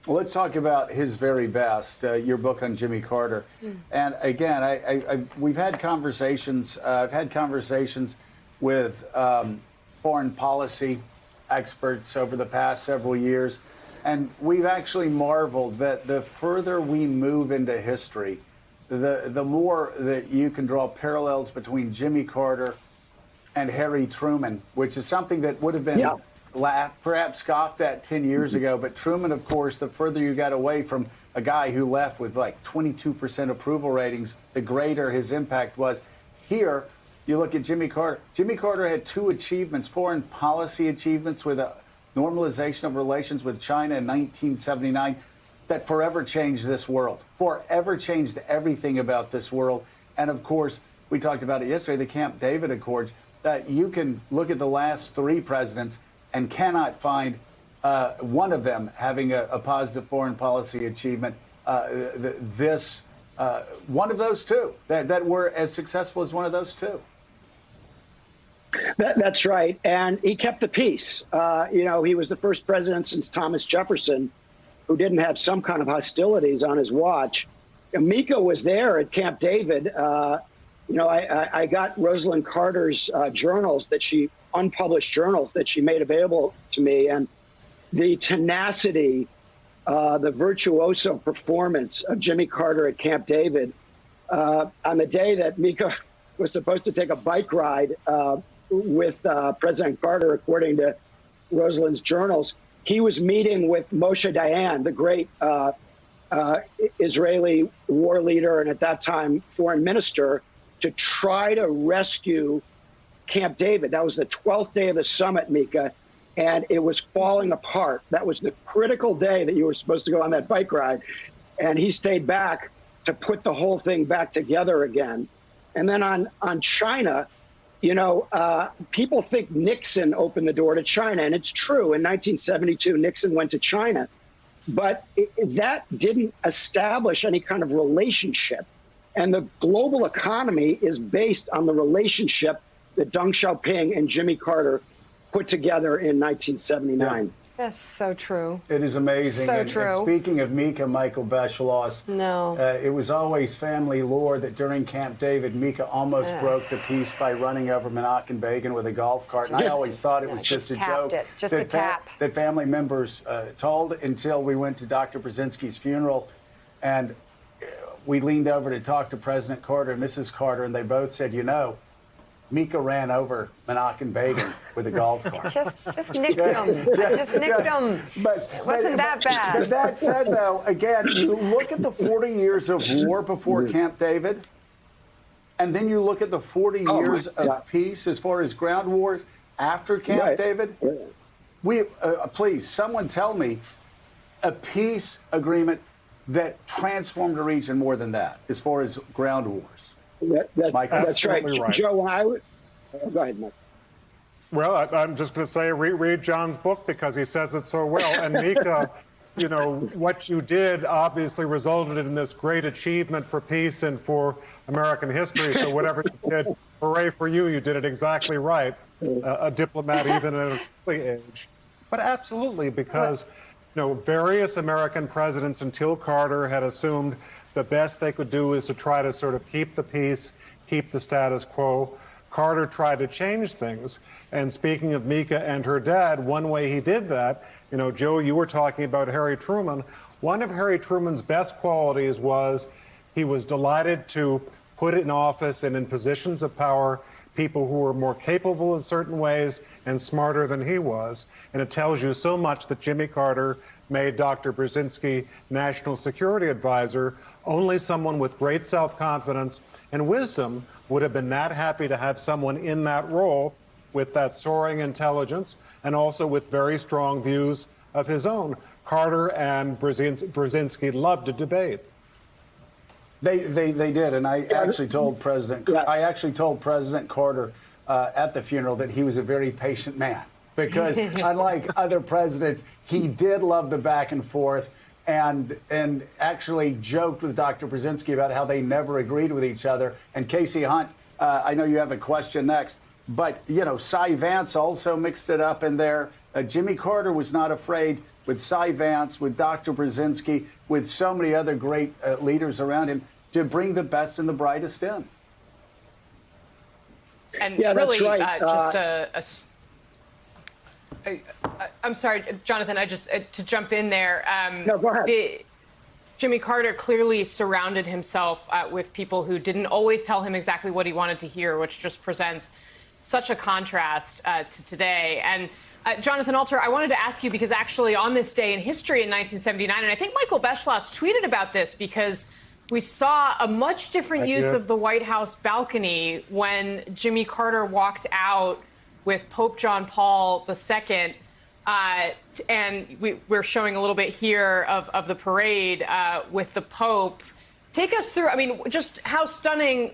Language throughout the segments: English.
Well, let's talk about his very best, your book on Jimmy Carter. And again, we've had conversations. I've had conversations with foreign policy experts over the past several years, and we've actually marveled that the further we move into history, the more that you can draw parallels between Jimmy Carter and Harry Truman, which is something that would have been perhaps scoffed at 10 years ago. But Truman, of course, the further you got away from a guy who left with like 22% approval ratings, the greater his impact was. Here, you look at Jimmy Carter. Jimmy Carter had two achievements, foreign policy achievements with a normalization of relations with China in 1979 that forever changed this world, forever changed everything about this world. And of course, we talked about it yesterday, the Camp David Accords. You can look at the last three presidents and cannot find one of them having a positive foreign policy achievement. One of those two that were as successful as one of those two. That's right. And he kept the peace. He was the first president since Thomas Jefferson who didn't have some kind of hostilities on his watch. Mika was there at Camp David. I got Rosalind Carter's unpublished journals that she made available to me, and the tenacity, the virtuoso performance of Jimmy Carter at Camp David on the day that Mika was supposed to take a bike ride with President Carter, according to Rosalind's journals. He was meeting with Moshe Dayan, the great Israeli war leader and at that time foreign minister, to try to rescue Camp David. That was the 12th day of the summit, Mika, and it was falling apart. That was the critical day that you were supposed to go on that bike ride. And he stayed back to put the whole thing back together again. And then on China, people think Nixon opened the door to China, and it's true. In 1972, Nixon went to China, but that didn't establish any kind of relationship. And the global economy is based on the relationship that Deng Xiaoping and Jimmy Carter put together in 1979. Yeah. That's so true. It is amazing. So true. And speaking of Mika, Michael Beschloss, no, it was always family lore that during Camp David, Mika almost broke the peace by running over Menachem Begin with a golf cart. And I always thought it was just a joke. Just a tap. That family members told until we went to Dr. Brzezinski's funeral. And we leaned over to talk to President Carter and Mrs. Carter, and they both said, Mika ran over Menachem Begin with a golf cart. just nicked him. Just nicked him. But it wasn't that bad. But that said, though, again, you look at the 40 years of war before Camp David, and then you look at the 40 years of peace as far as ground wars after Camp David. Please, someone tell me a peace agreement that transformed a region more than that as far as ground wars. That's right. Joe, go ahead, Mike. Well, I'm just going to say, read John's book because he says it so well. And Mika, what you did obviously resulted in this great achievement for peace and for American history. So whatever you did, hooray for you. You did it exactly right. A diplomat even at an early age. But absolutely, because various American presidents until Carter had assumed the best they could do is to try to sort of keep the peace, keep the status quo. Carter tried to change things. And speaking of Mika and her dad, one way he did that, Joe, you were talking about Harry Truman. One of Harry Truman's best qualities was he was delighted to put in office and in positions of power people who were more capable in certain ways and smarter than he was. And it tells you so much that Jimmy Carter made Dr. Brzezinski National Security Advisor. Only someone with great self-confidence and wisdom would have been that happy to have someone in that role with that soaring intelligence and also with very strong views of his own. Carter and Brzezinski loved to debate. They did, and I actually told President Carter at the funeral that he was a very patient man because unlike other presidents, he did love the back and forth and actually joked with Dr. Brzezinski about how they never agreed with each other. And Casey Hunt, I know you have a question next, but Cy Vance also mixed it up in there. Jimmy Carter was not afraid with Cy Vance, with Dr. Brzezinski, with so many other great leaders around him to bring the best and the brightest in. And Yeah, really, that's right. I'm sorry, Jonathan, to jump in there. No, go ahead. Jimmy Carter clearly surrounded himself with people who didn't always tell him exactly what he wanted to hear, which just presents such a contrast to today. And Jonathan Alter, I wanted to ask you, because actually on this day in history in 1979, and I think Michael Beschloss tweeted about this, because we saw a much different use of the White House balcony when Jimmy Carter walked out with Pope John Paul II. And we're showing a little bit here of the parade with the Pope. Take us through, I mean, just how stunning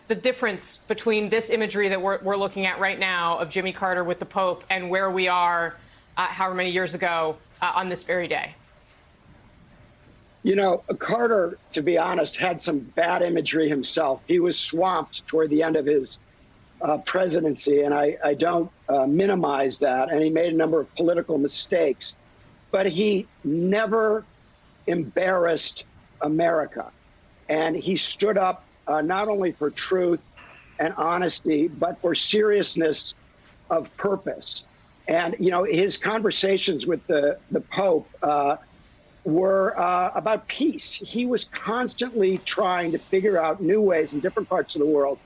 the difference between this imagery that we're looking at right now of Jimmy Carter with the Pope and where we are however many years ago on this very day. You know, Carter, to be honest, had some bad imagery himself. He was swamped toward the end of his presidency, and I don't minimize that. And he made a number of political mistakes, but he never embarrassed America. And he stood up not only for truth and honesty, but for seriousness of purpose. And, you know, his conversations with the Pope were about peace. He was constantly trying to figure out new ways in different parts of the world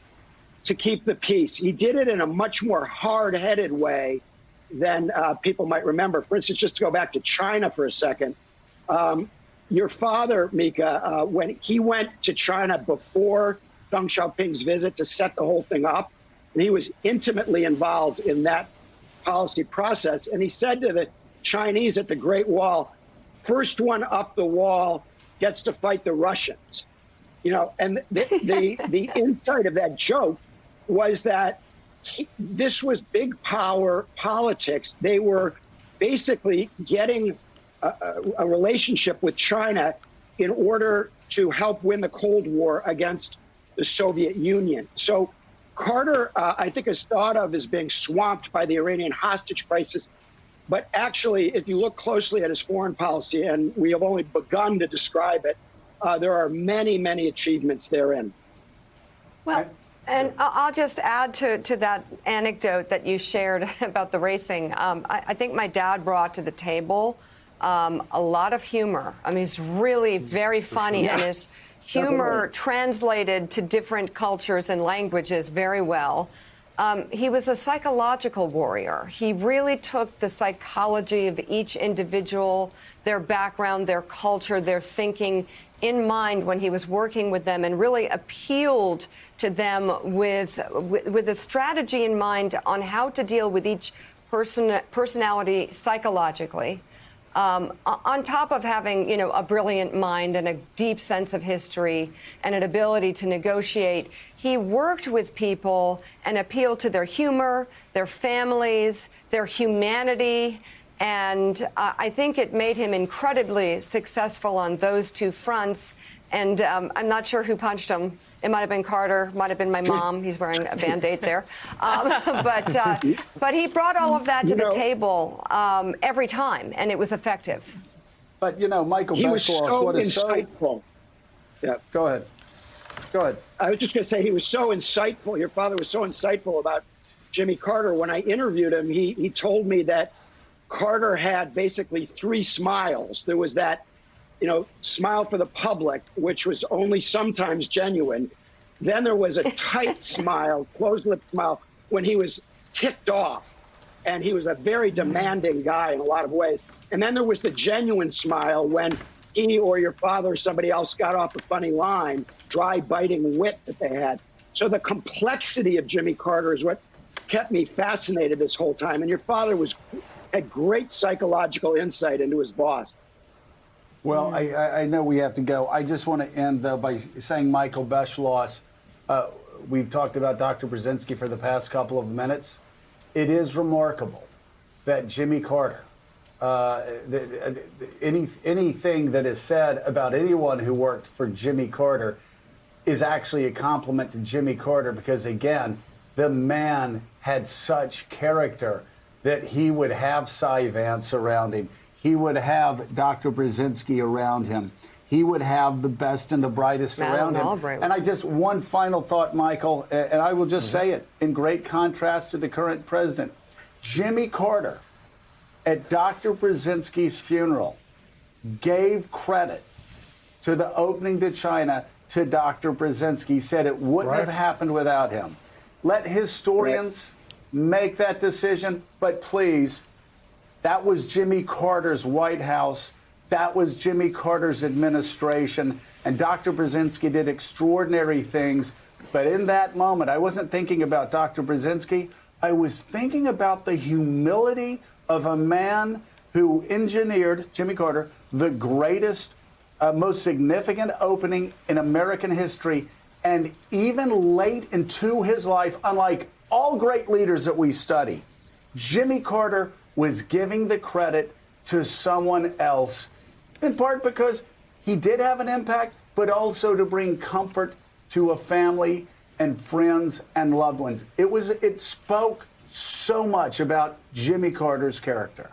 to keep the peace. He did it in a much more hard-headed way than people might remember. For instance, just to go back to China for a second, your father, Mika, when he went to China before Deng Xiaoping's visit to set the whole thing up, and he was intimately involved in that policy process, and he said to the Chinese at the Great Wall, first one up the wall gets to fight the Russians. You know, and the insight of that joke was that this was big power politics. They were basically getting a relationship with China in order to help win the Cold War against the Soviet Union. So Carter, I think, is thought of as being swamped by the Iranian hostage crisis. But actually, if you look closely at his foreign policy, and we have only begun to describe it, there are many, many achievements therein. Well, and I'll just add to that anecdote that you shared about the racing. I think my dad brought to the table a lot of humor. I mean, he's really very funny, and his humor translated to different cultures and languages very well. He was a psychological warrior. He really took the psychology of each individual, their background, their culture, their thinking in mind when he was working with them, and really appealed to them with a strategy in mind on how to deal with each personality psychologically. On top of having, you know, a brilliant mind and a deep sense of history and an ability to negotiate, he worked with people and appealed to their humor, their families, their humanity. And I think it made him incredibly successful on those two fronts. And I'm not sure who punched him. It might have been Carter, might have been my mom. He's wearing a Band-Aid there. But he brought all of that to the table every time, and it was effective. But, you know, Michael He was Beschloss, so what is insightful. Yeah. Go ahead. Go ahead. I was just going to say he was so insightful. Your father was so insightful about Jimmy Carter. When I interviewed him, he told me that Carter had basically three smiles. There was that, you know, smile for the public, which was only sometimes genuine. Then there was a tight smile, closed-lipped smile, when he was ticked off. And he was a very demanding guy in a lot of ways. And then there was the genuine smile when he or your father or somebody else got off a funny line, dry, biting wit that they had. So the complexity of Jimmy Carter is what kept me fascinated this whole time. And your father had great psychological insight into his boss. Well, I know we have to go. I just want to end, though, by saying Michael Beschloss. We've talked about Dr. Brzezinski for the past couple of minutes. It is remarkable that Jimmy Carter, anything that is said about anyone who worked for Jimmy Carter is actually a compliment to Jimmy Carter, because, again, the man had such character that he would have Cy Vance around him. he would have Dr. Brzezinski around him. He would have the best and the brightest around him. And I just, one final thought, Michael, and I will just say it in great contrast to the current president. Jimmy Carter, at Dr. Brzezinski's funeral, gave credit to the opening to China to Dr. Brzezinski, said it wouldn't have happened without him. Let historians make that decision, but please, that was Jimmy Carter's White House. That was Jimmy Carter's administration. And Dr. Brzezinski did extraordinary things. But in that moment, I wasn't thinking about Dr. Brzezinski. I was thinking about the humility of a man who engineered, Jimmy Carter, the greatest, most significant opening in American history. And even late into his life, unlike all great leaders that we study, Jimmy Carter was giving the credit to someone else, in part because he did have an impact, but also to bring comfort to a family and friends and loved ones. It spoke so much about Jimmy Carter's character.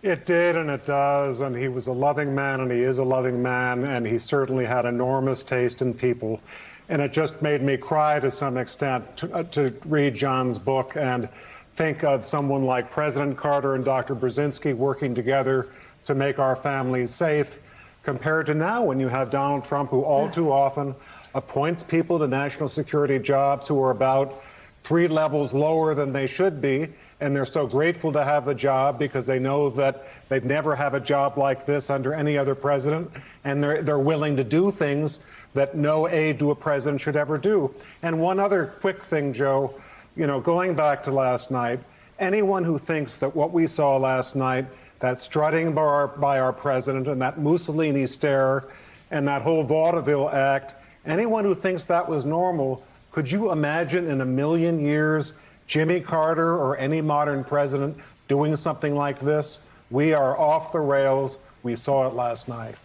It did, and it does, and he was a loving man, and he is a loving man, and he certainly had enormous taste in people. And it just made me cry to some extent to read John's book and think of someone like President Carter and Dr. Brzezinski working together to make our families safe, compared to now when you have Donald Trump, who all too often appoints people to national security jobs who are about 3 levels lower than they should be, and they're so grateful to have the job because they know that they'd never have a job like this under any other president, and they're willing to do things that no aide to a president should ever do. And one other quick thing, Joe, you know, going back to last night, anyone who thinks that what we saw last night, that strutting by our president and that Mussolini stare and that whole vaudeville act, anyone who thinks that was normal, could you imagine in a million years Jimmy Carter or any modern president doing something like this? We are off the rails. We saw it last night.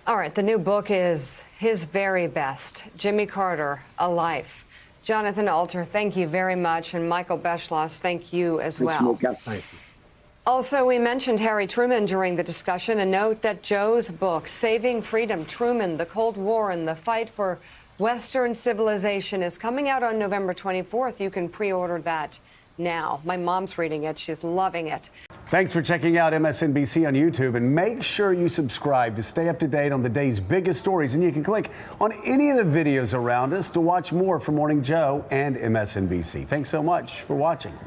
All right, the new book is His Very Best, Jimmy Carter, A Life. Jonathan Alter, thank you very much. And Michael Beschloss, thank you as well. Thank you. Also, we mentioned Harry Truman during the discussion. A note that Joe's book, Saving Freedom, Truman, the Cold War and the Fight for Western Civilization, is coming out on November 24th. You can pre-order that now. My mom's reading it. She's loving it. Thanks for checking out MSNBC on YouTube, and make sure you subscribe to stay up to date on the day's biggest stories. And you can click on any of the videos around us to watch more from Morning Joe and MSNBC. Thanks so much for watching.